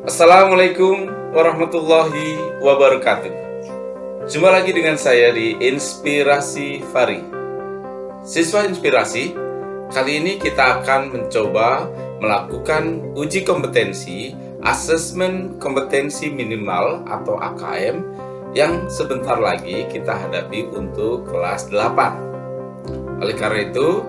Assalamualaikum warahmatullahi wabarakatuh. Jumpa lagi dengan saya di Inspirasi Fari. Siswa Inspirasi, kali ini kita akan mencoba melakukan uji kompetensi Asesmen Kompetensi Minimal atau AKM yang sebentar lagi kita hadapi untuk kelas 8. Oleh karena itu,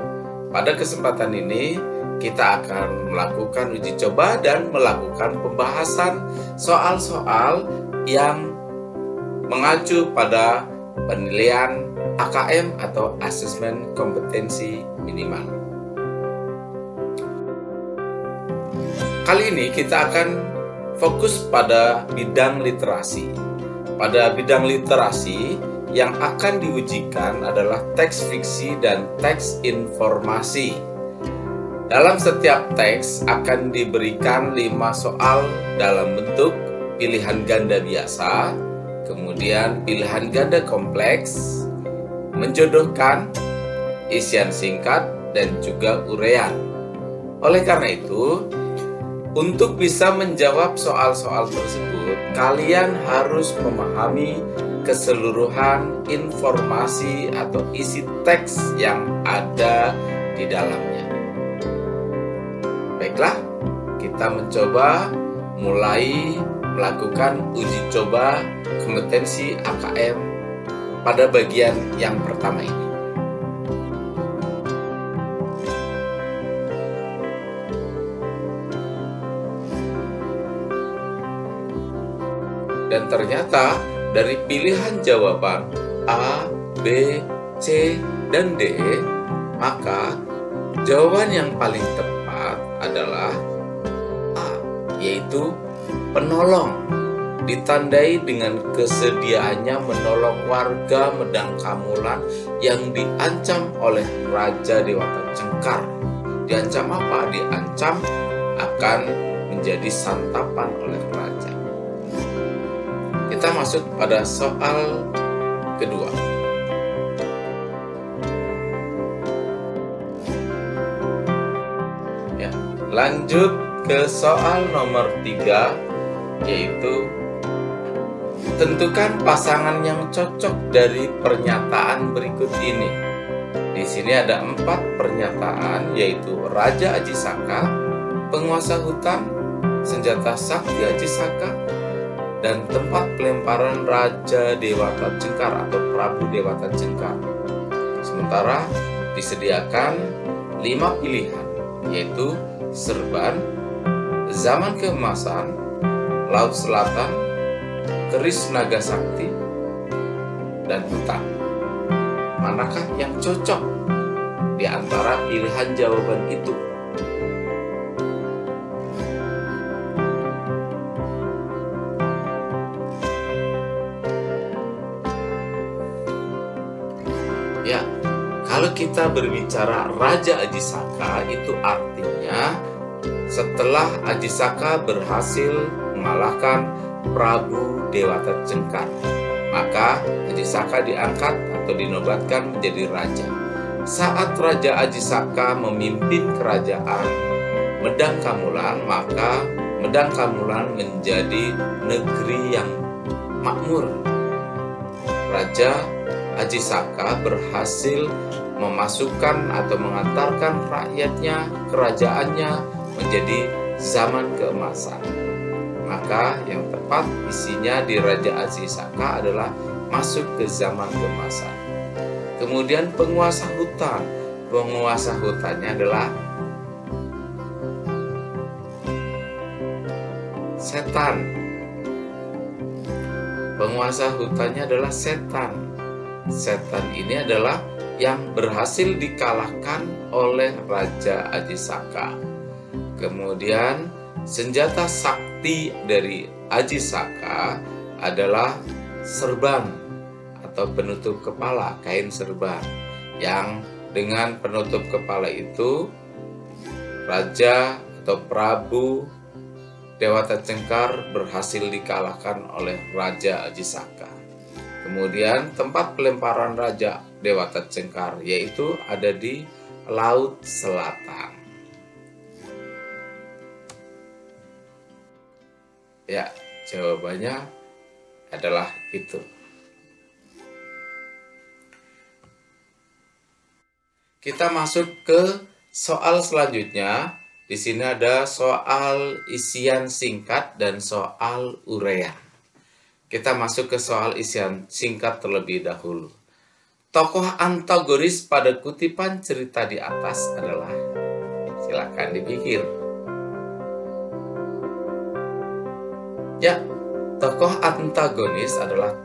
pada kesempatan ini kita akan melakukan uji coba dan melakukan pembahasan soal-soal yang mengacu pada penilaian AKM atau Asesmen Kompetensi Minimal. Kali ini kita akan fokus pada bidang literasi. Pada bidang literasi yang akan diujikan adalah teks fiksi dan teks informasi. Dalam setiap teks akan diberikan 5 soal dalam bentuk pilihan ganda biasa, kemudian pilihan ganda kompleks, menjodohkan, isian singkat, dan juga uraian. Oleh karena itu, untuk bisa menjawab soal-soal tersebut, kalian harus memahami keseluruhan informasi atau isi teks yang ada di dalamnya. Baiklah, kita mencoba mulai melakukan uji coba kompetensi AKM pada bagian yang pertama ini. Dan ternyata dari pilihan jawaban A, B, C, dan D, maka jawaban yang paling tepat adalah A, yaitu penolong, ditandai dengan kesediaannya menolong warga Medang Kamulan yang diancam oleh Raja Dewata Cengkar. Diancam apa? Diancam akan menjadi santapan oleh raja. Kita masuk pada soal kedua. Lanjut ke soal nomor 3, yaitu tentukan pasangan yang cocok dari pernyataan berikut ini. Di sini ada 4 pernyataan, yaitu Raja Ajisaka, penguasa hutan, senjata sakti Ajisaka, dan tempat pelemparan Raja Dewata Cengkar atau Prabu Dewata Cengkar. Sementara disediakan 5 pilihan, yaitu Serban, Zaman Keemasan, Laut Selatan, Keris Naga Sakti, dan Hutan. Manakah yang cocok di antara pilihan jawaban itu? Ya, kalau kita berbicara Raja Ajisaka, itu artinya setelah Ajisaka berhasil mengalahkan Prabu Dewata Cengkar, maka Ajisaka diangkat atau dinobatkan menjadi raja. Saat Raja Ajisaka memimpin kerajaan Medang Kamulan, maka Medang Kamulan menjadi negeri yang makmur. Raja Ajisaka berhasil memasukkan atau mengantarkan rakyatnya, kerajaannya menjadi zaman keemasan. Maka yang tepat isinya di Raja Ajisaka adalah masuk ke zaman keemasan. Kemudian penguasa hutan. Penguasa hutannya adalah setan. Penguasa hutannya adalah setan. Setan ini adalah yang berhasil dikalahkan oleh Raja Ajisaka. Kemudian senjata sakti dari Ajisaka adalah serban atau penutup kepala, kain serban, yang dengan penutup kepala itu Raja atau Prabu Dewata Cengkar berhasil dikalahkan oleh Raja Ajisaka. Kemudian tempat pelemparan Raja Dewata Cengkar yaitu ada di Laut Selatan. Ya, jawabannya adalah itu. Kita masuk ke soal selanjutnya. Di sini ada soal isian singkat dan soal urean. Kita masuk ke soal isian singkat terlebih dahulu. Tokoh antagonis pada kutipan cerita di atas adalah, silakan dipikir. Ya, tokoh antagonis adalah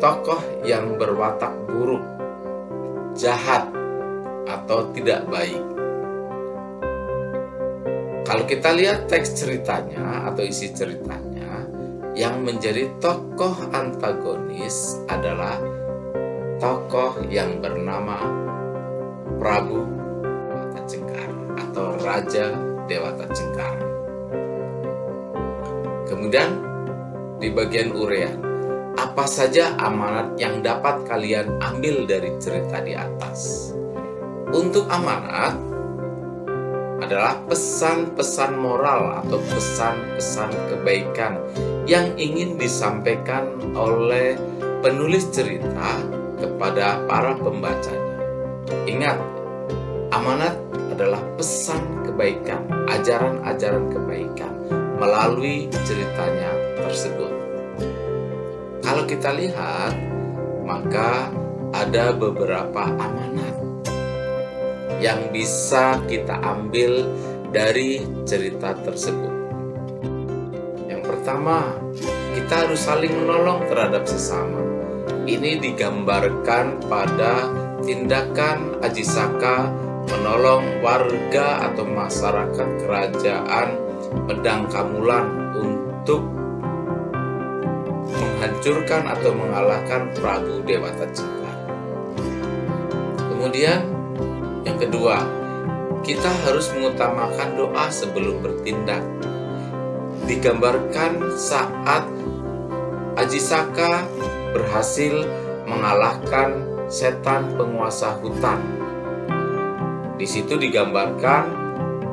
tokoh yang berwatak buruk, jahat, atau tidak baik. Kalau kita lihat teks ceritanya atau isi ceritanya, yang menjadi tokoh antagonis adalah tokoh yang bernama Prabu Dewata Cengkar atau Raja Dewata Cengkar. Kemudian di bagian urean, apa saja amanat yang dapat kalian ambil dari cerita di atas? Untuk amanat adalah pesan-pesan moral atau pesan-pesan kebaikan yang ingin disampaikan oleh penulis cerita kepada para pembacanya. Ingat, amanat adalah pesan kebaikan, ajaran-ajaran kebaikan melalui ceritanya tersebut. Kalau kita lihat, maka ada beberapa amanat yang bisa kita ambil dari cerita tersebut. Yang pertama, kita harus saling menolong terhadap sesama. Ini digambarkan pada tindakan Aji Saka menolong warga atau masyarakat kerajaan Medang Kamulan untuk menghancurkan atau mengalahkan Prabu Dewata Cengkar. Kemudian yang kedua, kita harus mengutamakan doa sebelum bertindak. Digambarkan saat Aji Saka berhasil mengalahkan setan penguasa hutan. Di situ digambarkan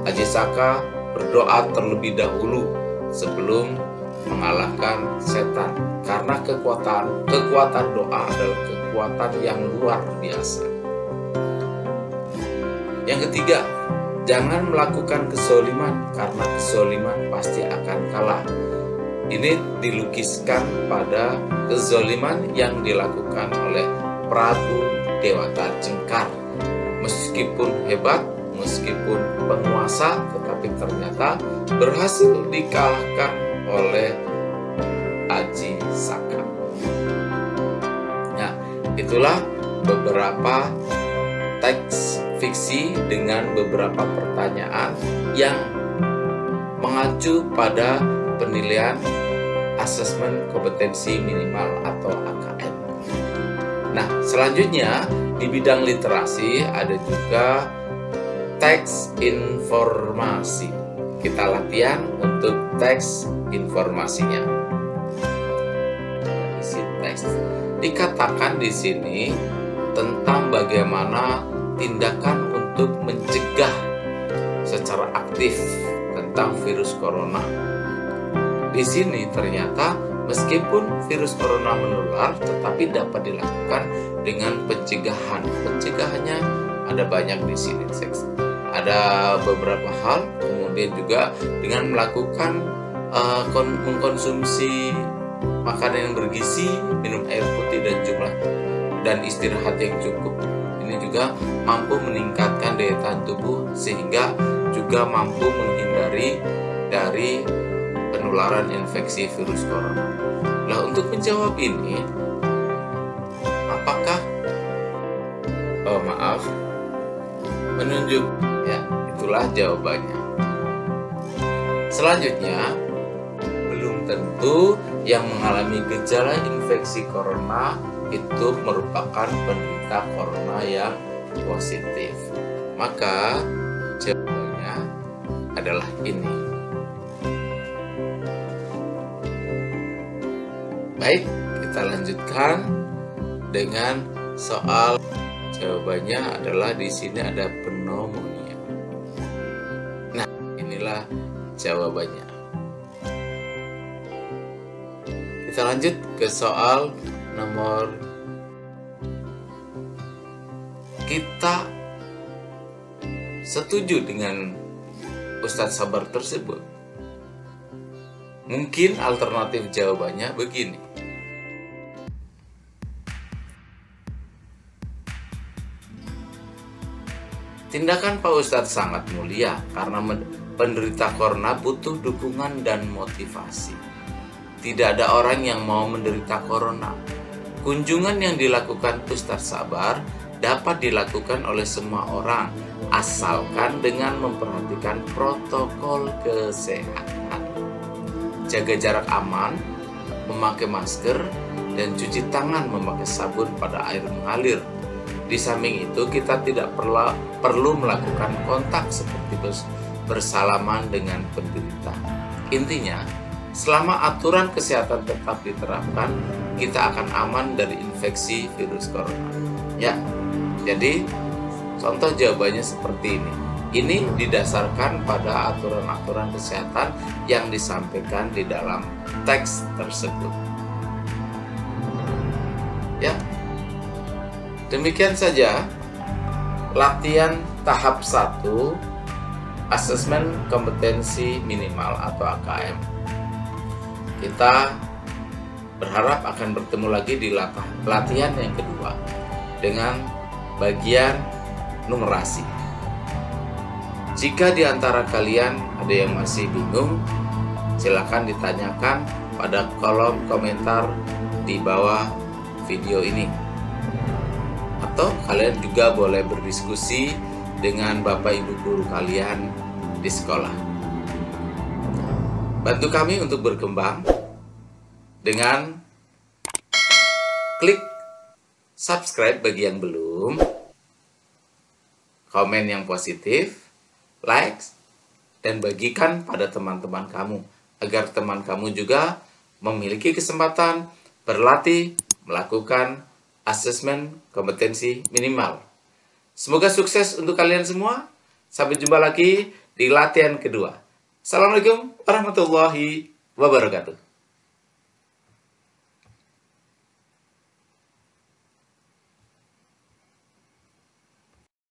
Aji Saka berdoa terlebih dahulu sebelum mengalahkan setan, karena kekuatan doa adalah kekuatan yang luar biasa. Yang ketiga, jangan melakukan kezaliman karena kezaliman pasti akan kalah. Ini dilukiskan pada kezaliman yang dilakukan oleh Prabu Dewata Cengkar. Meskipun hebat, meskipun penguasa, tetapi ternyata berhasil dikalahkan oleh Aji Saka. Nah, itulah beberapa teks fiksi dengan beberapa pertanyaan yang mengacu pada penilaian asesmen kompetensi minimal atau AKM. Nah, selanjutnya di bidang literasi ada juga teks informasi. Kita latihan untuk teks informasinya. Isi teks dikatakan di sini tentang bagaimana tindakan untuk mencegah secara aktif tentang virus corona. Di sini ternyata meskipun virus corona menular, tetapi dapat dilakukan dengan pencegahan. Pencegahannya ada banyak di sini, ada beberapa hal. Kemudian juga dengan melakukan mengkonsumsi makanan yang bergizi, minum air putih dan istirahat yang cukup. Ini juga mampu meningkatkan daya tahan tubuh sehingga juga mampu menghindari dari penularan infeksi virus corona. Nah, untuk menjawab ini, apakah menunjuk, ya, itulah jawabannya. Selanjutnya, belum tentu yang mengalami gejala infeksi corona itu merupakan penderita corona yang positif. Maka jawabannya adalah ini. Baik, kita lanjutkan dengan soal. Jawabannya adalah di sini ada pneumonia. Nah, inilah jawabannya. Kita lanjut ke soal nomor. Kita setuju dengan Ustadz Sabar tersebut? Mungkin alternatif jawabannya begini. Tindakan Pak Ustadz sangat mulia karena penderita corona butuh dukungan dan motivasi. Tidak ada orang yang mau menderita corona. Kunjungan yang dilakukan Ustadz Sabar dapat dilakukan oleh semua orang, asalkan dengan memperhatikan protokol kesehatan. Jaga jarak aman, memakai masker, dan cuci tangan memakai sabun pada air mengalir. Di samping itu, kita tidak perlu melakukan kontak seperti bersalaman dengan penderita. Intinya, selama aturan kesehatan tetap diterapkan, kita akan aman dari infeksi virus corona. Ya, jadi contoh jawabannya seperti ini. Ini didasarkan pada aturan-aturan kesehatan yang disampaikan di dalam teks tersebut. Ya, demikian saja latihan tahap 1 asesmen kompetensi minimal atau AKM. Kita berharap akan bertemu lagi di latihan yang kedua dengan bagian numerasi. Jika di antara kalian ada yang masih bingung, silakan ditanyakan pada kolom komentar di bawah video ini. Atau kalian juga boleh berdiskusi dengan Bapak Ibu guru kalian di sekolah. Bantu kami untuk berkembang dengan klik subscribe bagi yang belum, komen yang positif, likes, dan bagikan pada teman-teman kamu, agar teman kamu juga memiliki kesempatan berlatih melakukan asesmen kompetensi minimal. Semoga sukses untuk kalian semua. Sampai jumpa lagi di latihan kedua. Assalamualaikum warahmatullahi wabarakatuh.